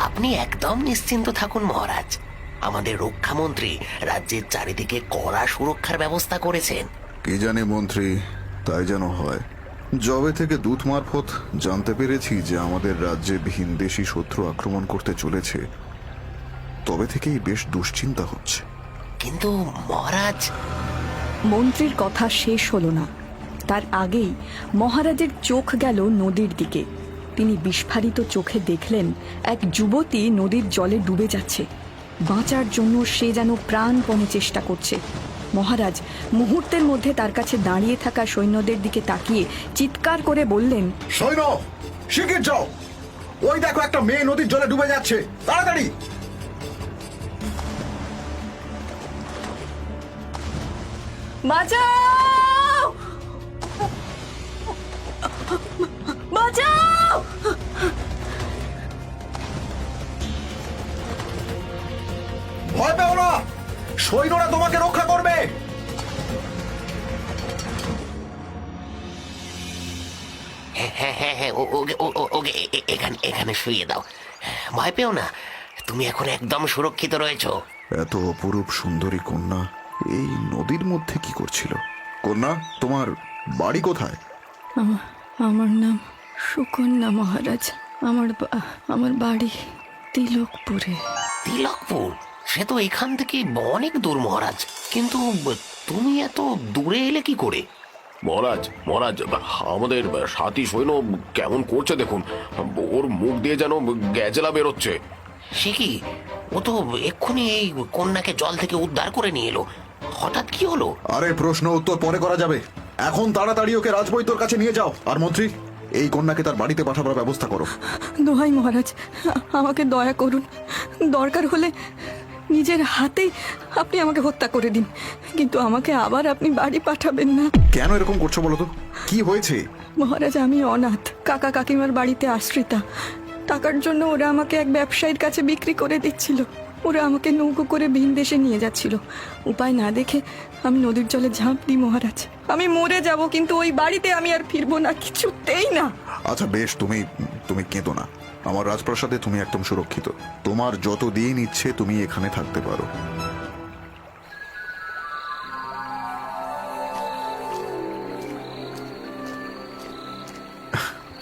আপনি একদম নিশ্চিন্ত থাকুন মহারাজ। আমাদের রক্ষামন্ত্রী রাজ্যের চারিদিকে কড়া সুরক্ষার ব্যবস্থা করেছেন। কি জানি মন্ত্রী, তাই যেন হয়। যবে থেকে দূত মারফত জানতে পেরেছি যে আমাদের রাজ্যে ভিনদেশী শত্রু আক্রমণ করতে চলেছে, তবে থেকেই বেশ দুশ্চিন্তা হচ্ছে। কিন্তু মহারাজ। মন্ত্রীর কথা শেষ হলো না, তার আগেই মহারাজের চোখ গেল নদীর দিকে। তিনি বিস্ফারিত চোখে দেখলেন এক যুবতী নদীর জলে ডুবে যাচ্ছে। বাঁচার জন্য সে যেন প্রাণপণে চেষ্টা করছে। মহারাজ মুহূর্তের মধ্যে তার কাছে দাঁড়িয়ে থাকা সৈন্যদের দিকে তাকিয়ে চিৎকার করে বললেন, সৈন্য, শিগগির যাও, ওই দেখো একটা মেয়ে নদীর জলে ডুবে যাচ্ছে, তাড়াতাড়ি! বাঁচাও! বাঁচাও! ভয় পেও না, সৈন্যরা তোমাকে রক্ষা করবে। হ্যাঁ হ্যাঁ হ্যাঁ হ্যাঁ, ওকে এখানে এখানে শুইয়ে দাও। ভয় পেও না, তুমি এখন একদম সুরক্ষিত রয়েছো। এত অপরূপ সুন্দরী কন্যা এই নদীর মধ্যে কি করছিল? কন্যা, তোমার বাড়ি কোথায়? আমার নাম সুকন্যা মহারাজ। আমার বাড়ি তিলকপুরে। তিলকপুর? সে তো এখান থেকে অনেক দূর মহারাজ। কিন্তু তুমি এত দূরে এলে কি করে? মহারাজ মহারাজ, আমাদের সাথী সৈন্য কেমন করছে দেখুন, ওর মুখ দিয়ে যেন গ্যাজেলা বেরোচ্ছে। সে কি? ও তো এক্ষুনি এই কন্যাকে জল থেকে উদ্ধার করে নিয়ে এলো। হঠাৎ কি হলো? আরে প্রশ্ন উত্তর পরে করা যাবে, এখন তাড়াতাড়ি ওকে রাজবৈদ্যর কাছে নিয়ে যাও। আর মন্ত্রী, এই কন্যাকে তার বাড়িতে পাঠাবার ব্যবস্থা করো। দোহাই মহারাজ, আমাকে দয়া করুন। দরকার হলে নিজের হাতেই আপনি আমাকে হত্যা করে দিন, কিন্তু আমাকে আবার আপনি বাড়ি পাঠাবেন না। কেন এরকম করছো বলো তো? কি হয়েছে? মহারাজ, আমি অনাথ, কাকা কাকিমার বাড়িতে আশ্রিতা। টাকার জন্য ওরা আমাকে এক ব্যবসায়ীর কাছে বিক্রি করে দিচ্ছিল। ওরা আমাকে নৌকো করে ভিন দেশে নিয়ে যাচ্ছিল। উপায় না দেখে আমি নদীর জলে ঝাঁপ দিই মহারাজ। আমি মরে যাব, কিন্তু ওই বাড়িতে আমি আর ফিরবো না, কিছুতেই না। আচ্ছা বেশ, তুমি কেঁদো না। আমার রাজপ্রাসাদে তুমি একদম সুরক্ষিত। তোমার যত দিন ইচ্ছে তুমি এখানে থাকতে পারো।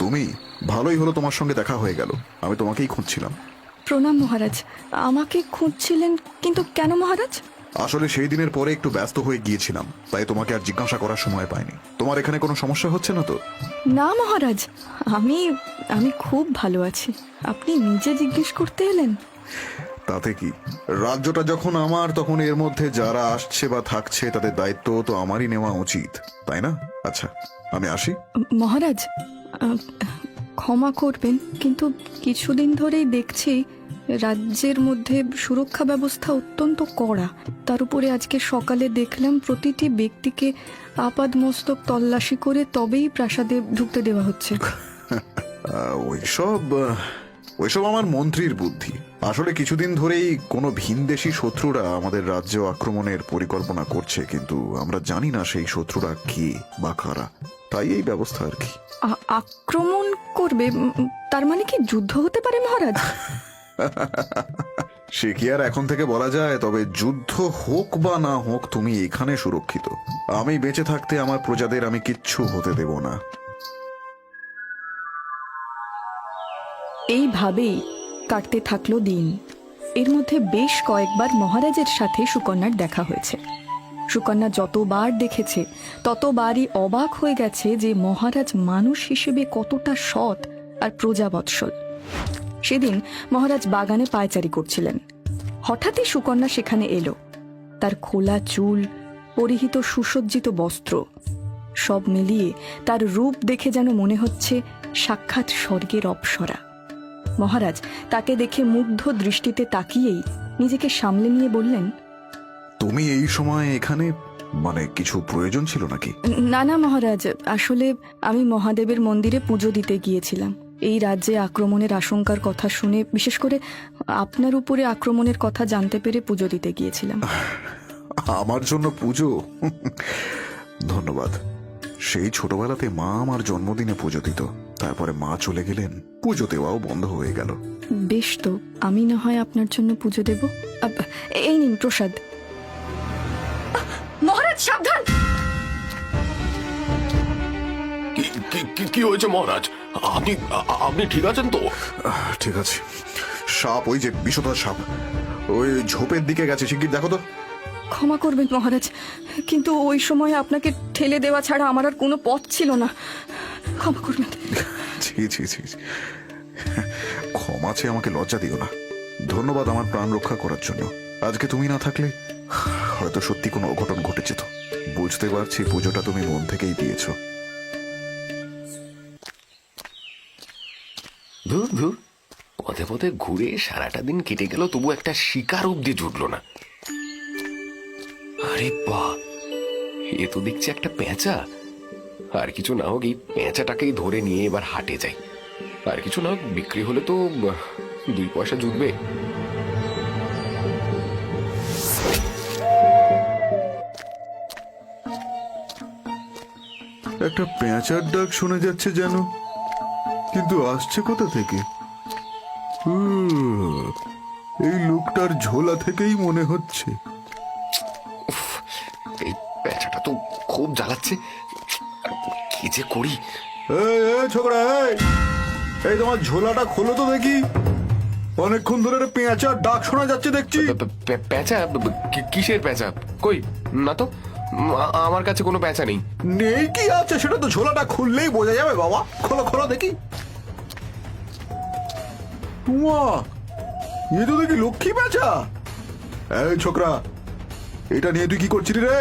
তুমি ভালোই হলো, তোমার সঙ্গে দেখা হয়ে গেল। আমি তোমাকেই খুঁজছিলাম। প্রণাম মহারাজ। আমাকে খুঁজছিলেন? কিন্তু কেন মহারাজ? আসলে সেই দিনের পরে একটু ব্যস্ত হয়ে গিয়েছিলাম, তাই তোমাকে আর জিজ্ঞাসা করার সময় পাইনি। তোমার এখানে কোনো সমস্যা হচ্ছে না তো? না মহারাজ, আমি আমি খুব ভালো আছি। আপনি নিজে জিজ্ঞেস করতে এলেন? তাতে কি, রাজ্যটা যখন আমার, তখন এর মধ্যে যারা আসছে বা থাকছে তাদের দায়িত্ব তো আমারই নেওয়া উচিত, তাই না? আচ্ছা, আমি আসি। মহারাজ, ক্ষমা করবেন, কিন্তু কিছুদিন ধরেই দেখছি রাজ্যের মধ্যে সুরক্ষা ব্যবস্থা অত্যন্ত কড়া। তার উপরে আজকে সকালে দেখলাম প্রতিটি ব্যক্তিকে আপাদমস্তক তল্লাশি করে তবেই প্রাসাদে ঢুকতে দেওয়া হচ্ছে। ওইসব আমার মন্ত্রীর বুদ্ধি। আসলে কিছুদিন ধরেই কোনো ভিনদেশী শত্রুরা আমাদের রাজ্য আক্রমণের পরিকল্পনা করছে, কিন্তু আমরা জানি না সেই শত্রুরা কে বা কারা, তাই এই ব্যবস্থা আর কি। আক্রমণ করবে? তার মানে কি যুদ্ধ হতে পারে মহারাজ? সে কি আর এখন থেকে বলা যায়? তবে যুদ্ধ হোক বা না হোক, তুমি এখানে সুরক্ষিত। আমি বেঁচে থাকতে আমার প্রজাদের আমি কিচ্ছু হতে দেব না। এইভাবেই কাটতে থাকলো দিন। এর মধ্যে বেশ কয়েকবার মহারাজের সাথে সুকন্যার দেখা হয়েছে। সুকন্যা যতবার দেখেছে ততবারই অবাক হয়ে গেছে যে মহারাজ মানুষ হিসেবে কতটা সৎ আর প্রজাবৎসল। সেদিন মহারাজ বাগানে পায়চারি করছিলেন। হঠাৎই সুকন্যা সেখানে এলো। তার খোলা চুল, পরিহিত সুসজ্জিত বস্ত্র, সব মিলিয়ে তার রূপ দেখে যেন মনে হচ্ছে সাক্ষাৎ স্বর্গের অপ্সরা। মহারাজ তাকে দেখে মুগ্ধ দৃষ্টিতে তাকিয়েই নিজেকে সামলে নিয়ে বললেন, তুমি এই সময় এখানে, মানে কিছু প্রয়োজন ছিল নাকি? না না মহারাজ, আসলে আমি মহাদেবের মন্দিরে পুজো দিতে গিয়েছিলাম। এই রাজ্যে আক্রমণের আশঙ্কার কথা শুনে, বিশেষ করে আপনার উপরে আক্রমণের কথা জানতে পেরে পুজো দিতে গিয়েছিলাম। আমার জন্য পুজো? ধন্যবাদ। সেই ছোটবেলাতে মা আমার জন্মদিনে পুজো দিত, তারপরে মা চলে গেলেন, পুজো দেওয়াও বন্ধ হয়ে গেল। বেশ, তো আমি না হয় আপনার জন্য পুজো দেব। এই নিন প্রসাদ। মহারাজ সাবধান! কি হয়েছে মহারাজ? আপনি আপনি ঠিক আছেন তো? ঠিক আছে। সাপ, ওই যে বিষধর সাপ, ওই ঝোপের দিকে গেছে, শিগগির দেখো তো। ক্ষমা করবেন মহারাজ, কিন্তু ওই সময় আপনাকে ঠেলে দেওয়া ছাড়া আমার আর কোনো পথ ছিল না। ক্ষমা করবেন। ছি ছি ছি ছি। ক্ষমা চেয়ে আমাকে লজ্জা দিও না। ধন্যবাদ আমার প্রাণ রক্ষা করার জন্য। আজকে তুমি না থাকলে হয়তো সত্যি কোনো অঘটন ঘটে যেত। বুঝতে পারছি পুজোটা তুমি মন থেকেই দিয়েছো। ধুর ধুর, পথে পথে ঘুরে সারাটা দিন কেটে গেল, তবু একটা শিকার অব্দি জুটলো না। আরে বাহ, এ তো দেখছি একটা পেঁচা। আর কিছু না হোক, এই পেঁচাটাকেই ধরে নিয়ে এবার হাটে যাই। আর কিছু না হোক, বিক্রি হলে তো 2 পয়সা জুটবে। একটা পেঁচার ডাক শোনা যাচ্ছে যেন, কিন্তু আসছে কোথা থেকে? এই লোকটার ঝোলা থেকেই মনে হচ্ছে। এই পেঁচাটা তো খুব জ্বালাচ্ছে, কি যে করি। এই ছোকরা, এই তোমার ঝোলাটা খোলো তো দেখি। অনেকক্ষণ ধরে একটা পেঁচার ডাক শোনা যাচ্ছে দেখছি। পেঁচা? কিসের পেঁচা? কই না তো, আমার কাছে কোনো পেঁচা নেই। নেই কি আছে? সেটা তো ঝোলাটা খুললেই বোঝা যাবে বাবা। খোলো খোলো দেখি। এ তো দেখি লক্ষ্মী পেঁচা। এই ছোকরা, এটা নিয়ে তুই কি করছিস রে?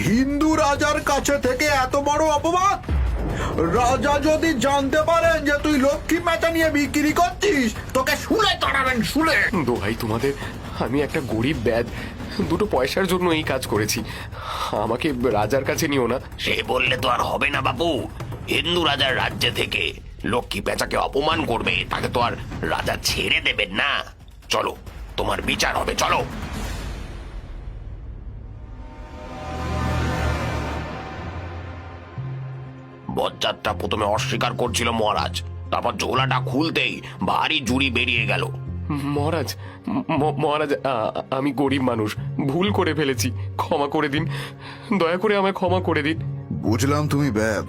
হিন্দু রাজার কাছে থেকে এত বড় অপবাদ! রাজা যদি জানতে পারেন যে তুই লক্ষ্মী পেঁচা নিয়ে বিক্রি করছিস, তোকে শুলে তাড়াবেন, শুলে। দোহাই তোমাদের, আমি একটা গরিব ব্যাদ, 2 পয়সার জন্য এই কাজ করেছি। আমাকে রাজার কাছে নিও না। সে বললে তো আর হবে না বাবু। হিন্দু রাজার রাজ্যে থেকে লক্ষ্মী পেঁচাকে অপমান করবে, তাকে তো আর রাজা ছেড়ে দেবেন না। চলো, তোমার বিচার হবে, চলো। বজ্জাতটা প্রথমে অস্বীকার করছিল মহারাজ, তারপর ঝোলাটা খুলতেই ভারী জুড়ি বেরিয়ে গেল। মহারাজ, মহারাজ, আমি গরিব মানুষ, ভুল করে ফেলেছি, ক্ষমা করে দিন, দয়া করে আমায় ক্ষমা করে দিন। বুঝলাম তুমি ব্যাদ,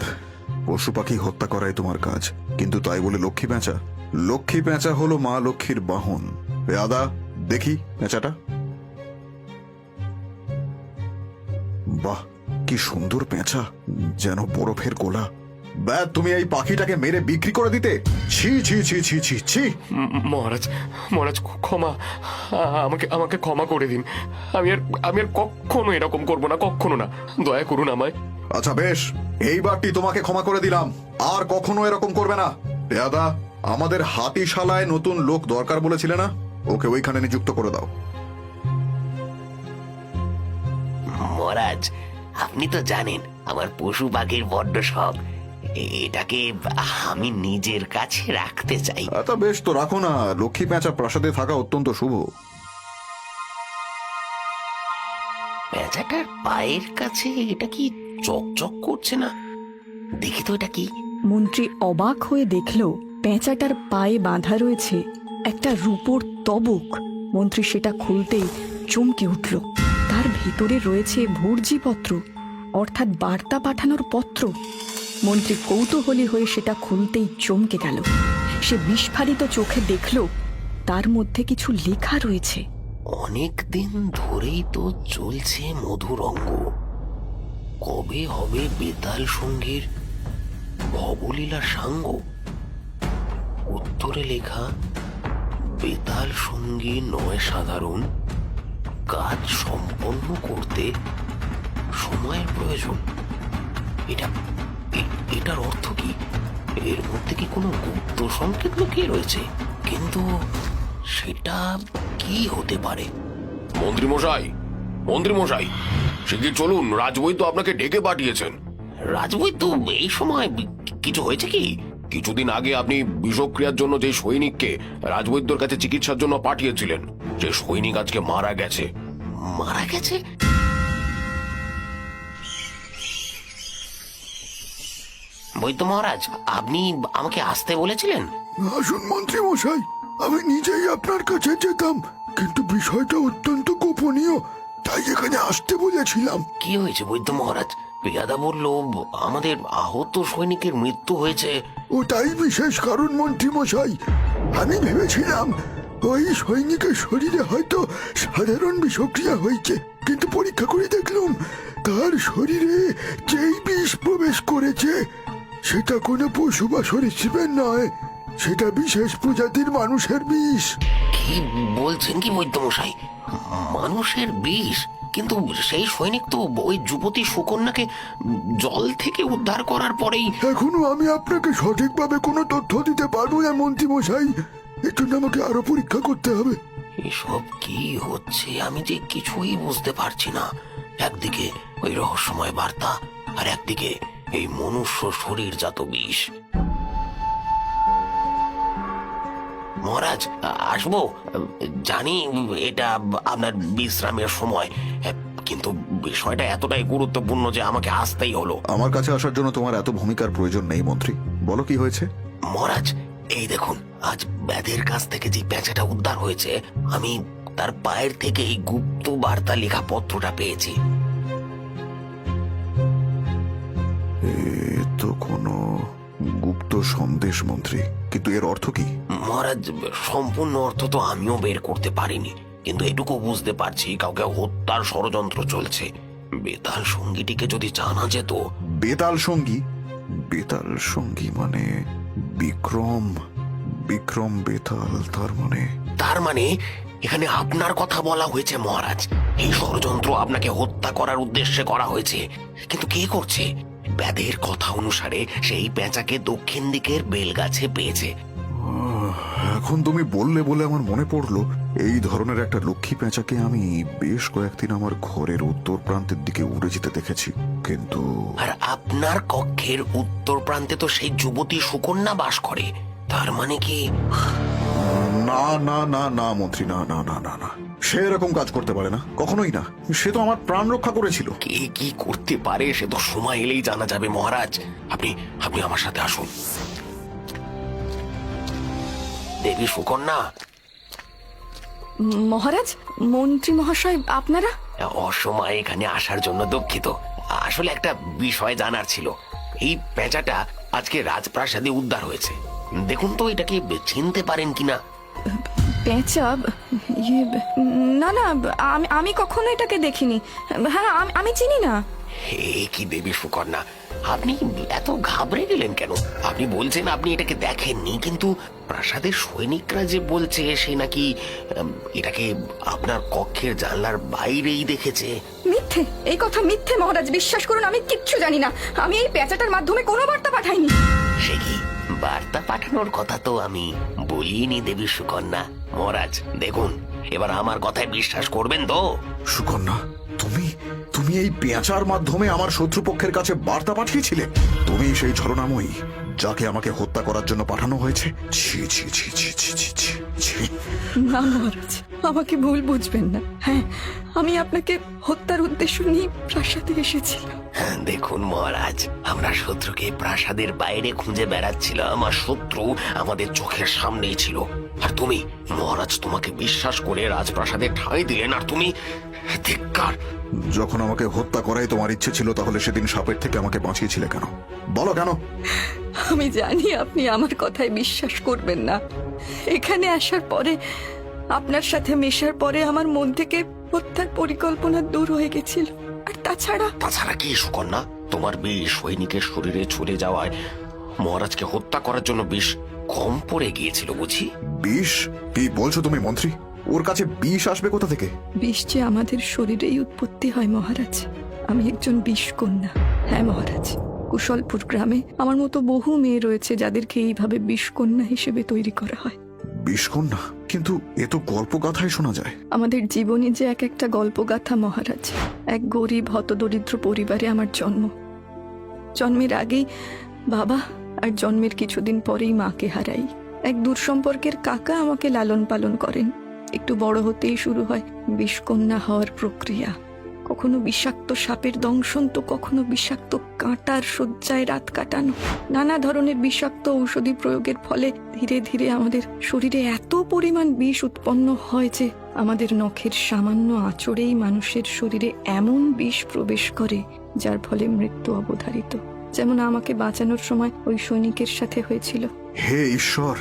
পশু পাখি হত্যা করাই তোমার কাজ, কিন্তু তাই বলে লক্ষ্মী পেঁচা? লক্ষ্মী পেঁচা হলো মা লক্ষ্মীর বাহন। আদা, দেখি পেঁচাটা। বাহ, কি সুন্দর পেঁচা, যেন বরফের গোলা। ব্যাদ, তুমি এই পাখিটাকে মেরে বিক্রি করে দিতে? ছি ছি ছি ছি ছি ছি। মহারাজ, মহারাজ, ক্ষমা, আমাকে ক্ষমা করে দিন। আমি আর কখনো এরকম করবো না, কখনো না, দয়া করুন আমায়। আচ্ছা বেশ, এইবারটি তোমাকে ক্ষমা করে দিলাম, আর কখনো এরকম করবে না। পেয়াদা, আমাদের হাতিশালায় নতুন লোক দরকার বলেছিলে না? ওকে ওইখানে নিযুক্ত করে দাও। মহারাজ, আপনি তো জানেন আমার পশু পাখির বড্ড শখ। এটাকে আমি নিজের কাছে রাখতে চাই। আচ্ছা বেশ, তো রাখো না। লক্ষ্মী পেঁচা প্রাসাদে থাকা অত্যন্ত শুভ। পেঁচাটার পায়ের কাছে এটা কি চকচক করছে না? দেখি তো এটা কি। মন্ত্রী অবাক হয়ে দেখল পেঁচাটার পায়ে বাঁধা রয়েছে একটা রূপোর তবক। মন্ত্রী সেটা খুলতেই চমকে উঠল। তার ভিতরে রয়েছে ভর্জিপত্র, অর্থাৎ বার্তা পাঠানোর পত্র। মন্ত্রী কৌতূহলী হয়ে সেটা খুলতেই চমকে গেল। সে বিস্ফারিত চোখে দেখল তার মধ্যে কিছু লেখা রয়েছে। অনেক দিন ধরেই তো চলছে মধুর অঙ্গ, কবে হবে বেতাল সঙ্গীর ভবলীলা সাঙ্গ। উত্তরে লেখা, বেতাল সঙ্গী নয় সাধারণ, কাজ সম্পন্ন করতে সময়ের প্রয়োজন। এটার অর্থ কি? এর মধ্যে কি কোনো গুপ্ত সংকেত লুকিয়ে রয়েছে? কিন্তু সেটা কি হতে পারে? মন্ত্রী মশাই, মন্ত্রী মশাই, শিগগির চলুন, রাজবৈদ্য আপনাকে ডেকে পাঠিয়েছেন। রাজবৈদ্য এই সময়? কিছু হয়েছে কি? কিছুদিন আগে আপনি বিষক্রিয়ার জন্য যে সৈনিককে রাজবৈদ্যর কাছে চিকিৎসার জন্য পাঠিয়েছিলেন, সে সৈনিক আজকে মারা গেছে। মারা গেছে? বৈদ্য মহারাজ, আপনি আমাকে আসতে বলেছিলেন? আসুন মন্ত্রী মশাই, আমি নিজেই আপনার কাছে যেতাম, কিন্তু বিষয়টা অত্যন্ত গোপনীয়, তাই এখানে আসতে বলেছিলাম। কি হয়েছে বৈদ্য মহারাজ? পেয়াদা বলল আমাদের আহত সৈনিকের মৃত্যু হয়েছে। ওটাই বিশেষ কারণ মন্ত্রী মশাই। আমি ভেবেছিলাম ওই সৈনিকের শরীরে হয়তো সাধারণ বিষক্রিয়া হয়েছে, কিন্তু পরীক্ষা করে দেখলাম তার শরীরে যেই বিষ প্রবেশ করেছে সেটা কোনো পশু বা সরীসৃপের নয়, সেটা বিশেষ প্রজাতির মানুষের বিষ। কি বলছেন কি বৈদ্য মশাই? মানুষের বিষ? কিন্তু সেই সৈনিক তো ওই যুবতী সুকন্যাকে জল থেকে উদ্ধার করার পরেই। এখনো আমি আপনাকে সঠিকভাবে কোনো তথ্য দিতে পারবো না মন্ত্রী মশাই, এর জন্য আমাকে আরো পরীক্ষা করতে হবে। এসব কি হচ্ছে আমি যে কিছুই বুঝতে পারছি না। একদিকে ওই রহস্যময় বার্তা, আর একদিকে এই মনুষ্য শরীরজাত বিষ। মহারাজ, আসবো। জানি এটা আপনার বিশ্রামের সময়, কিন্তু বিষয়টা এতটাই গুরুত্বপূর্ণ যে আমাকে আসতেই হলো। আমার কাছে আসার জন্য তোমার এত ভূমিকার প্রয়োজন নেই মন্ত্রী। বলো কি হয়েছে? মহারাজ, এই দেখুন, আজ ব্যাধের কাছ থেকে যে পেঁচাটা উদ্ধার হয়েছে, আমি তার পায়ের থেকে এই গুপ্ত বার্তা লেখা পত্রটা পেয়েছি। এ তো কোনো গুপ্ত সন্দেশ মন্ত্রী, কিন্তু এর অর্থ কি? মহারাজ, সম্পূর্ণ অর্থ তো আমিও বের করতে পারিনি, কিন্তু এটুকু বুঝতে পারছি কাউকে হত্যার ষড়যন্ত্র চলছে। বেতাল সঙ্গীটিকে যদি জানা যেত। বেতাল সঙ্গী? বেতাল সঙ্গী মানে বিক্রম? বিক্রম বেতাল? তার মানে এখানে আপনার কথা বলা হয়েছে মহারাজ। এই ষড়যন্ত্র আপনাকে হত্যা করার উদ্দেশ্যে করা হয়েছে, কিন্তু কে করছে? ব্যাধের কথা অনুসারে সেই পেঁচাকে দক্ষিণ দিকের বেলগাছে পেয়েছে। এখন তুমি বললে বলে আমার মনে পড়লো, এই ধরনের একটা লক্ষ্মী পেঁচাকে আমি বেশ কয়েকদিন আমার ঘরের উত্তর প্রান্তের দিকে উড়ে যেতে দেখেছি, কিন্তু আর আপনার কক্ষের উত্তর প্রান্তে তো সেই যুবতী সুকন্যা বাস করে। তার মানে কি? না না না না মন্ত্রী, না না না না না, সে এরকম কাজ করতে পারে না, কখনোই না। সে তো আমার প্রাণ রক্ষা করেছিল। কে কি করতে পারে সে তো সময় এলেই জানা যাবে মহারাজ। আপনি আপনি আমার সাথে আসুন। দেবী সুকন্যা। মহারাজ, মন্ত্রী মহাশয় আপনারা? অসময়ে এখানে আসার জন্য দুঃখিত। আসলে একটা বিষয় জানার ছিল। এই পেঁচাটা আজকে রাজপ্রাসাদে উদ্ধার হয়েছে। দেখুন তো এটাকে চিনতে পারেন কিনা। পেঁচা? না না, আমি কখনো এটাকে দেখিনি। হ্যাঁ, আমি চিনি না। হে কি দেবী সুকন্যা, আপনি এত ঘাবড়ে গেলেন কেন? আপনি বলছেন আপনি এটাকে দেখেননি, কিন্তু প্রাসাদের সৈনিকরা যে বলছে সে নাকি এটাকে আপনার কক্ষের জানলার বাইরেই দেখেছে। মিথ্যে, এই কথা মিথ্যে মহারাজ, বিশ্বাস করুন আমি কিচ্ছু জানি না। আমি এই পেঁচাটার মাধ্যমে কোনো বার্তা পাঠাইনি। সে কি? বার্তা পাঠানোর কথা তো আমি বলিনি দেবী সুকন্যা। মহারাজ দেখুন, এবার আমার কথায় বিশ্বাস করবেন তো? সুকন্যা, তুমি তুমি এই পেঁচার মাধ্যমে আমার শত্রুপক্ষের কাছে বার্তা পাঠিয়েছিলে? তুমি সেই ছলনাময়ী যাকে আমাকে হত্যা করার জন্য পাঠানো হয়েছে? ছি ছি ছি ছি ছি ছি ছি ছি। না মহারাজ, আমাকে ভুল বুঝবেন না। হ্যাঁ, আমি আপনাকে হত্যার উদ্দেশ্য নিয়ে প্রাসাদে এসেছিলাম। দেখুন মহারাজ, আমরা শত্রুকে প্রাসাদের বাইরে খুঁজে বেড়াচ্ছিল। আমার শত্রু আমাদের চোখের সামনেই ছিল, আর তুমি মহারাজ তোমাকে বিশ্বাস করে রাজপ্রাসাদে ঠাঁই দিলেন, আর তুমি ধিক্কার। যখন আমাকে হত্যা করাই তোমার ইচ্ছে ছিল, তাহলে সেদিন সাপের থেকে আমাকে বাঁচিয়েছিলে কেন? বলো কেন? আমি জানি আপনি আমার কথায় বিশ্বাস করবেন না। এখানে আসার পরে, আপনার সাথে মেশার পরে আমার মন থেকে হত্যার পরিকল্পনা দূর হয়ে গেছিল। আর তাছাড়া কি সুকন্যা, তোমার বিষ সৈনিকের শরীরে ছুড়ে যাওয়ায় মহারাজকে হত্যা করার জন্য বিষ কম পড়ে গিয়েছিল বুঝি? বিষ? কি বলছো তুমি মন্ত্রী? ওর কাছে বিষ আসবে কোথা থেকে? বিষ যে আমাদের শরীরেই উৎপত্তি হয় মহারাজ। আমি একজন বিষ কন্যা। হ্যাঁ মহারাজ, কুশলপুর গ্রামে আমার মতো বহু মেয়ে রয়েছে যাদেরকে এইভাবে বিষ কন্যা হিসেবে তৈরি করা হয়। বিষ কন্যা? কিন্তু এ তো গল্পগাথায় শোনা যায়। আমাদের জীবনে যে এক একটা গল্পগাথা মহারাজ। এক গরিব হতদরিদ্র পরিবারে আমার জন্ম। জন্মের আগেই বাবা, আর জন্মের কিছুদিন পরেই মাকে হারাই। এক দূর সম্পর্কের কাকা আমাকে লালন পালন করেন। একটু বড় হতেই শুরু হয় বিষকন্যা হওয়ার প্রক্রিয়া। কখনো বিষাক্ত সাপের দংশন তো কখনো বিষাক্ত কাঁটার শয্যায় রাত কাটানো। নানা ধরনের বিষাক্ত ঔষধি প্রয়োগের ফলে ধীরে ধীরে আমাদের শরীরে এত পরিমাণ বিষ উৎপন্ন হয় যে আমাদের নখের সামান্য আঁচড়েই মানুষের শরীরে এমন বিষ প্রবেশ করে যার ফলে মৃত্যু অবধারিত। যেমন আমাকে বাঁচানোর সময় ওই সৈনিকের সাথে হয়েছিল। হে ঈশ্বর,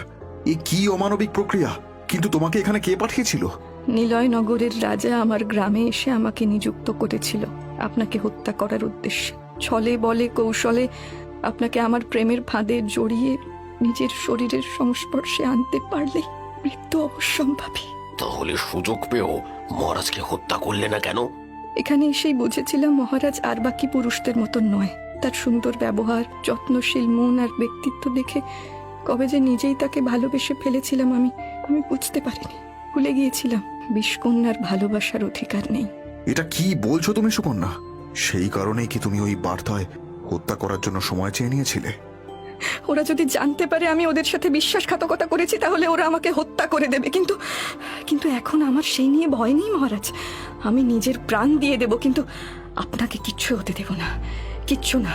এ কি অমানবিক প্রক্রিয়া! কিন্তু তোমাকে এখানে কে পাঠিয়েছিল? নিলয়নগরের রাজা আমার গ্রামে এসে আমাকে নিযুক্ত করেছিল আপনাকে হত্যা করার উদ্দেশ্যে। ছলে বলে কৌশলে আপনাকে আমার প্রেমের ফাঁদে জড়িয়ে নিজের শরীরের সংস্পর্শে আনতে পারলেই মৃত্যু অবশ্যম্ভাবী। তাহলে সুযোগ পেয়েও মহারাজকে হত্যা করলে না কেন? এখানে এসেই বুঝেছিলাম মহারাজ আর বাকি পুরুষদের মতন নয়। তার সুন্দর ব্যবহার, যত্নশীল মন আর ব্যক্তিত্ব দেখে কবে যে নিজেই তাকে ভালোবেসে ফেলেছিলাম আমি বুঝতে পারিনি। ভুলে গিয়েছিলাম বিষকন্যার ভালোবাসার অধিকার নেই। এটা কি বলছো তুমি সুকন্যা? সেই কারণেই কি তুমি ওই বার্তায় হত্যা করার জন্য সময় চেয়ে নিয়েছিলে? ওরা যদি জানতে পারে আমি ওদের সাথে বিশ্বাসঘাতকতা করেছি তাহলে ওরা আমাকে হত্যা করে দেবে। কিন্তু এখন আমার সেই নিয়ে ভয় নেই মহারাজ। আমি নিজের প্রাণ দিয়ে দেব, কিন্তু আপনাকে কিচ্ছু হতে দেব না, কিচ্ছু না।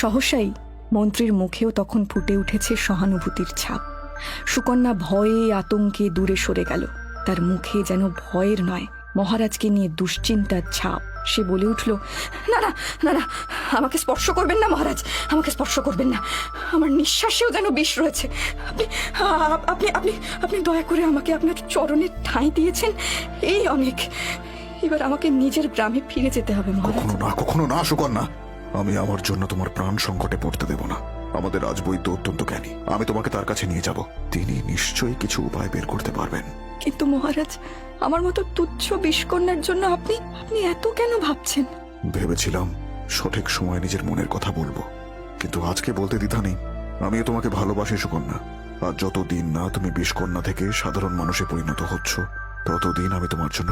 সহসাই মন্ত্রীর মুখেও তখন ফুটে উঠেছে সহানুভূতির ছাপ। সুকন্যা ভয়ে আতঙ্কে দূরে সরে গেল। তার মুখে যেন ভয়ের নয়, মহারাজকে নিয়ে দুশ্চিন্তার ছাপ। সে বলে উঠল, না না না না, আমাকে স্পর্শ করবেন না মহারাজ, আমাকে স্পর্শ করবেন না। আমার নিঃশ্বাসেও যেন বিষ রয়েছে। আপনি আপনি আপনি আপনি দয়া করে আমাকে আপনার চরণে ঠাঁই দিয়েছেন, এই অনেক। এবার আমাকে নিজের গ্রামে ফিরে যেতে হবে মহারাজ। কখনো না সুকন্যা, আমি আমার জন্য তোমার প্রাণ সংকটে পড়তে দেব না। আমাদের রাজবৈদ্য অত্যন্ত জ্ঞানী, আমি তোমাকে তার কাছে নিয়ে যাব। তিনি নিশ্চয়ই কিছু উপায় বের করতে পারবেন। কিন্তু মহারাজ, আমার মতো তুচ্ছ বিষকন্যার জন্য আপনি এত কেন ভাবছেন? ভেবেছিলাম সঠিক সময় নিজের মনের কথা বলবো, কিন্তু আজকে বলতে দ্বিধা নেই। আমিও তোমাকে ভালোবাসি সুকন্যা। আর যতদিন না তুমি বিষকন্যা থেকে সাধারণ মানুষে পরিণত হচ্ছ, ততদিন আমি তোমার জন্য